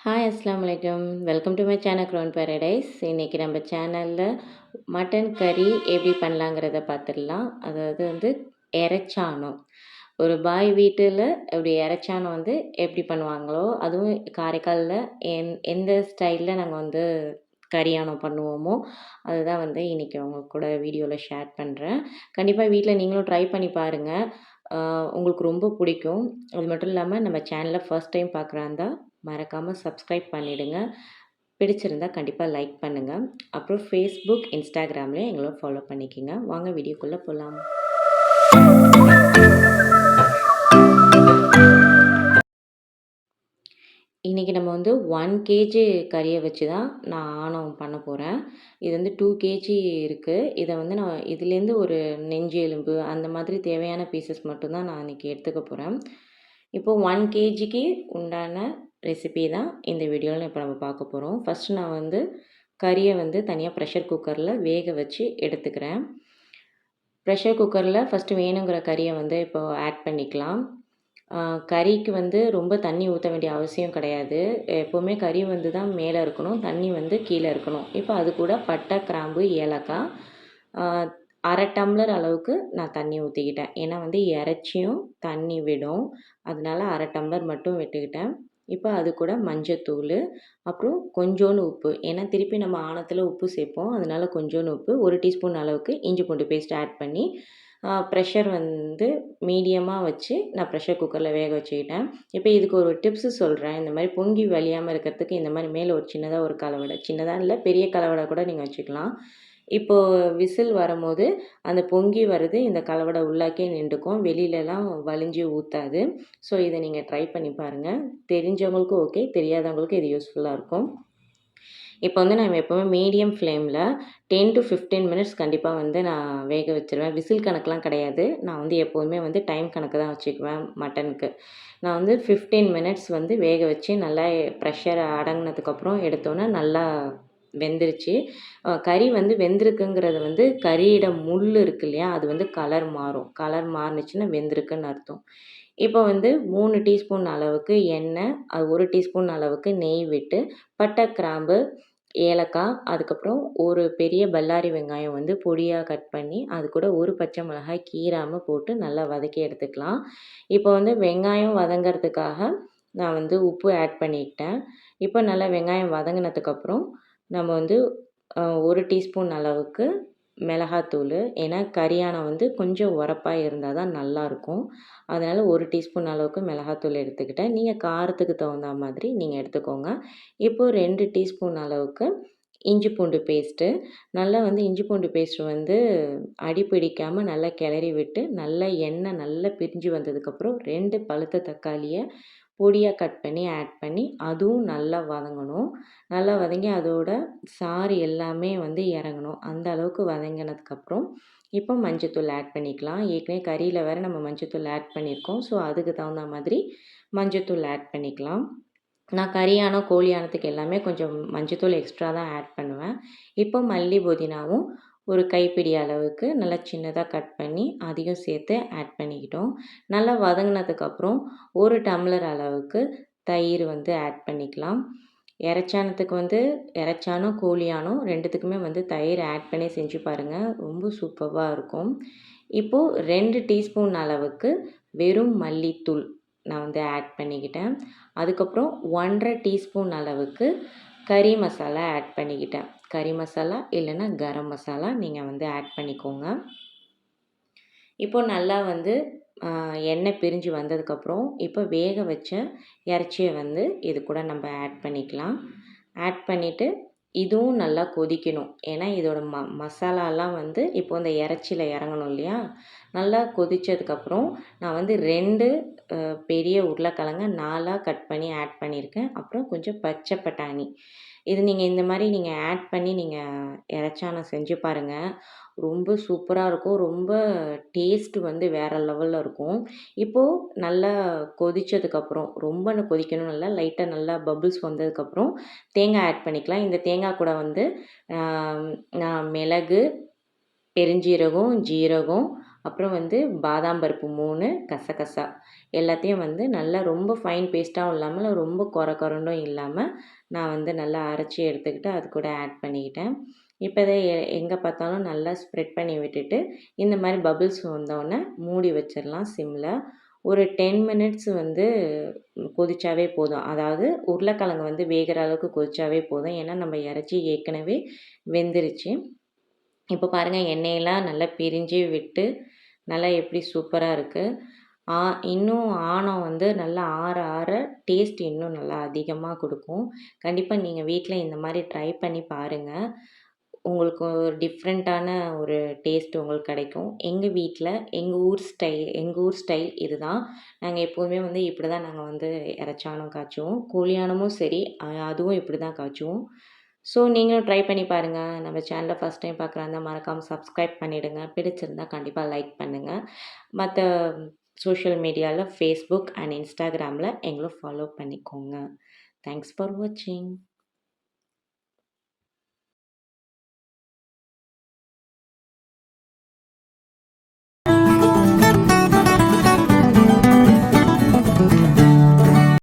Hi அஸ்ஸலாமு அலைக்கும். Welcome to my channel crown paradise. இன்றைக்கி நம்ம சேனலில் மட்டன் கறி எப்படி பண்ணலாங்கிறத பார்த்துடலாம். அதாவது இறைச்சானம். ஒரு பாய் வீட்டில் இப்படி இறைச்சானம் எப்படி பண்ணுவாங்களோ, அதுவும் காரைக்காலில் எந்த ஸ்டைலில் நாங்கள் கறியானம் பண்ணுவோமோ, அதுதான் இன்றைக்கி உங்க கூட வீடியோவில் ஷேர் பண்ணுறேன். கண்டிப்பாக வீட்டில் நீங்களும் ட்ரை பண்ணி பாருங்கள். உங்களுக்கு ரொம்ப பிடிக்கும். அது மட்டும் இல்லாமல் நம்ம சேனலை ஃபர்ஸ்ட் டைம் பார்க்குறா இருந்தால் மறக்காமல் சப்ஸ்கிரைப் பண்ணிவிடுங்க. பிடிச்சிருந்தா கண்டிப்பாக லைக் பண்ணுங்கள். அப்புறம் ஃபேஸ்புக், இன்ஸ்டாகிராம்லேயும் எங்களோட ஃபாலோ பண்ணிக்கோங்க. வாங்க வீடியோக்குள்ளே போகலாம். இன்றைக்கி நம்ம 1 கேஜி கறியை வச்சு தான் நான் ஆணம் பண்ண போகிறேன். இது 2 கேஜி இருக்குது. இதை நான் இதுலேருந்து ஒரு நெஞ்சு எலும்பு அந்த மாதிரி தேவையான பீசஸ் மட்டும்தான் நான் இன்றைக்கி எடுத்துக்க போகிறேன். இப்போது 1 கேஜிக்கு உண்டான ரெசிபி தான் இந்த வீடியோவில் இப்போ நம்ம பார்க்க போகிறோம். ஃபஸ்ட்டு நான் கறியை தனியாக ப்ரெஷர் குக்கரில் வேக வச்சு எடுத்துக்கிறேன். ப்ரெஷர் குக்கரில் ஃபஸ்ட்டு வேணுங்கிற கறியை இப்போ ஆட் பண்ணிக்கலாம். கறிக்கு ரொம்ப தண்ணி ஊற்ற வேண்டிய அவசியம் கிடையாது. எப்போவுமே கறி தான் மேலே இருக்கணும், தண்ணி கீழே இருக்கணும். இப்போ அது கூட பட்டை, கிராம்பு, ஏலக்காய், அரை டம்ளர் அளவுக்கு நான் தண்ணி ஊற்றிக்கிட்டேன். ஏன்னா இறைச்சியும் தண்ணி விடும், அதனால அரை டம்ளர் மட்டும் விட்டுக்கிட்டேன். இப்போ அது கூட மஞ்சத்தூள், அப்புறம் கொஞ்சோண்டு உப்பு. ஏன்னா திருப்பி நம்ம ஆணத்தில் உப்பு சேர்ப்போம், அதனால கொஞ்சோண்டு உப்பு, 1 டீஸ்பூன் அளவுக்கு இஞ்சி பூண்டு பேஸ்ட் ஆட் பண்ணி ப்ரெஷர் மீடியமாக வச்சு நான் ப்ரெஷர் குக்கரில் வேக வச்சுக்கிட்டேன். இப்போ இதுக்கு ஒரு டிப்ஸு சொல்கிறேன். இந்த மாதிரி பொங்கி வலியாமல் இருக்கிறதுக்கு இந்த மாதிரி மேலே ஒரு சின்னதாக ஒரு கலவடை, சின்னதாக இல்லை பெரிய கலவடை கூட நீங்கள் வச்சுக்கலாம். இப்போது விசில் வரும்போது அந்த பொங்கி வருது, இந்த கலவடை உள்ளாக்கே நின்றுக்கும், வெளியிலலாம் வலிஞ்சு ஊற்றாது. ஸோ இதை நீங்கள் ட்ரை பண்ணி பாருங்கள். தெரிஞ்சவங்களுக்கும் ஓகே, தெரியாதவங்களுக்கும் இது யூஸ்ஃபுல்லாக இருக்கும். இப்போ நான் எப்போவுமே மீடியம் ஃப்ளேமில் 10 to 15 மினிட்ஸ் கண்டிப்பாக நான் வேக வச்சுருவேன். விசில் கணக்கெலாம் கிடையாது. நான் எப்போதுமே டைம் கணக்கு தான் வச்சுக்குவேன் மட்டனுக்கு. நான் 15 மினிட்ஸ் வேக வச்சு நல்லா ப்ரெஷர் அடங்கினதுக்கப்புறம் எடுத்தோன்னே நல்லா வெந்துருச்சு. கறி வெந்திருக்குங்கிறது கறியோட முள் இருக்கு இல்லையா, அது கலர் மாறும். கலர் மாறுனுச்சுன்னா வெந்திருக்குன்னு அர்த்தம். இப்போ 3 டீஸ்பூன் அளவுக்கு எண்ணெய், அது 1 டீஸ்பூன் அளவுக்கு நெய் விட்டு பட்டை, கிராம்பு, ஏலக்காய், அதுக்கப்புறம் ஒரு பெரிய பல்லாரி வெங்காயம் பொடியாக கட் பண்ணி அது கூட ஒரு பச்சை மிளகாய் கீறாமல் போட்டு நல்லா வதக்கி எடுத்துக்கலாம். இப்போ வெங்காயம் வதங்கிறதுக்காக நான் உப்பு ஆட் பண்ணிக்கிட்டேன். இப்போ நல்லா வெங்காயம் வதங்கினதுக்கப்புறம் நம்ம 1 டீஸ்பூன் அளவுக்கு மிளகாத்தூள். ஏன்னா கறியானம் கொஞ்சம் உரப்பாக இருந்தால் தான் நல்லாயிருக்கும். அதனால் 1 டீஸ்பூன் அளவுக்கு மிளகாத்தூள் எடுத்துக்கிட்டேன். நீங்கள் காரத்துக்கு தகுந்த மாதிரி நீங்கள் எடுத்துக்கோங்க. இப்போது 2 டீஸ்பூன் அளவுக்கு இஞ்சி பூண்டு பேஸ்ட்டு. நல்லா இஞ்சி பூண்டு பேஸ்ட்டு அடி பிடிக்காமல் நல்லா கிளறி விட்டு நல்லா எண்ணெய் நல்லா பிரிஞ்சு வந்ததுக்கப்புறம் 2 பழுத்த தக்காளியை பொடியாக கட் பண்ணி ஆட் பண்ணி அதுவும் நல்லா வதங்கணும். நல்லா வதங்கி அதோட சாறு எல்லாமே இறங்கணும். அந்த அளவுக்கு வதங்கினதுக்கப்புறம் இப்போ மஞ்சத்தூள் ஆட் பண்ணிக்கலாம். ஏற்கனவே கறியில் வேறு நம்ம மஞ்சத்தூள் ஆட் பண்ணியிருக்கோம். ஸோ அதுக்கு தகுந்த மாதிரி மஞ்சத்தூள் ஆட் பண்ணிக்கலாம். நான் கறியானம், கோழியானத்துக்கு எல்லாமே கொஞ்சம் மஞ்சத்தூள் எக்ஸ்ட்ரா தான் ஆட் பண்ணுவேன். இப்போ மல்லி, புதினாவும் ஒரு கைப்பிடி அளவுக்கு நல்லா சின்னதாக கட் பண்ணி அதையும் சேர்த்து ஆட் பண்ணிக்கிட்டோம். நல்லா வதங்கினதுக்கப்புறம் 1 டம்ளர் அளவுக்கு தயிர் ஆட் பண்ணிக்கலாம். இறைச்சானத்துக்கு இறைச்சானம், கோழியானம் 2த்துக்குமே தயிர் ஆட் பண்ணி செஞ்சு பாருங்கள், ரொம்ப சூப்பராக இருக்கும். இப்போது 2 டீஸ்பூன் அளவுக்கு வெறும் மல்லித்தூள் நான் ஆட் பண்ணிக்கிட்டேன். அதுக்கப்புறம் 1 1/2 டீஸ்பூன் அளவுக்கு கறி மசாலா ஆட் பண்ணிக்கிட்டேன். கறி மசாலா இல்லைன்னா கரம் மசாலா நீங்கள் ஆட் பண்ணிக்கோங்க. இப்போது நல்லா எண்ணெய் பிரிஞ்சு வந்ததுக்கப்புறம் இப்போ வேக வச்ச இறைச்சியை இது கூட நம்ம ஆட் பண்ணிக்கலாம். ஆட் பண்ணிவிட்டு இதுவும் நல்லா கொதிக்கணும். ஏன்னா இதோட மசாலாலாம் இப்போ இந்த இறைச்சியில் இறங்கணும் இல்லையா. நல்லா கொதித்ததுக்கப்புறம் நான் 2 பெரிய உருளைக்கிழங்க 4ஆக கட் பண்ணி ஆட் பண்ணியிருக்கேன். அப்புறம் கொஞ்சம் பச்சை பட்டாணி. இது நீங்கள் இந்த மாதிரி நீங்கள் ஆட் பண்ணி நீங்கள் இறைச்சானம் செஞ்சு பாருங்கள், ரொம்ப சூப்பராக இருக்கும். ரொம்ப டேஸ்ட்டு வேறு லெவலில் இருக்கும். இப்போது நல்லா கொதித்ததுக்கப்புறம், ரொம்ப கொதிக்கணும் இல்லை, லைட்டாக நல்லா பபுள்ஸ் வந்ததுக்கப்புறம் தேங்காய் ஆட் பண்ணிக்கலாம். இந்த தேங்காய் கூட நான் மிளகு, பெருஞ்சீரகம், ஜீரகம், அப்புறம் பாதாம் பருப்பு 3, கசகசா எல்லாத்தையும் வந்து நல்லா ரொம்ப ஃபைன் பேஸ்ட்டாகவும் இல்லாமல் ரொம்ப கொரண்டும் இல்லாமல் நான் வந்து நல்லா அரைச்சி எடுத்துக்கிட்டு அது கூட ஆட் பண்ணிக்கிட்டேன். இப்போ இதை எங்கே பார்த்தாலும் நல்லா ஸ்ப்ரெட் பண்ணி விட்டுட்டு இந்த மாதிரி பபிள்ஸ் வந்தோடனே மூடி வச்சிடலாம் சிம்மில். ஒரு 10 மினிட்ஸ் வந்து கொதிச்சாவே போதும். அதாவது உருளைக்கிழங்கு வந்து வேகிற அளவுக்கு கொதிச்சாவே போதும். ஏன்னா நம்ம இறைச்சி ஏற்கனவே வெந்துருச்சு. இப்போ பாருங்கள் எண்ணெயெல்லாம் நல்லா பிரிஞ்சு விட்டு நல்லா எப்படி சூப்பராக இருக்குது. இன்னும் ஆணம் வந்து நல்லா ஆற ஆற டேஸ்ட் இன்னும் நல்லா அதிகமாக கொடுக்கும். கண்டிப்பாக நீங்கள் வீட்டில் இந்த மாதிரி ட்ரை பண்ணி பாருங்கள். உங்களுக்கு ஒரு டிஃப்ரெண்ட்டான ஒரு டேஸ்ட் உங்களுக்கு கிடைக்கும். எங்கள் ஊர் ஸ்டைல் இதுதான். நாங்கள் எப்போதுமே வந்து இப்படி தான் நாங்கள் வந்து இறைச்சாணம் காய்ச்சுவோம். கோழியானமும் சரி அதுவும் இப்படி தான் காய்ச்சுவோம். ஸோ நீங்களும் ட்ரை பண்ணி பாருங்கள். நம்ம சேனலை ஃபஸ்ட் டைம் பார்க்குறாருந்தா மறக்காமல் சப்ஸ்கிரைப் பண்ணிவிடுங்க. பிடிச்சிருந்தா கண்டிப்பாக லைக் பண்ணுங்கள். மற்ற சோஷியல் மீடியாவில் ஃபேஸ்புக் அண்ட் இன்ஸ்டாகிராமில் எங்களை ஃபாலோ பண்ணிக்கோங்க. தேங்க்ஸ் ஃபார் வாட்சிங்.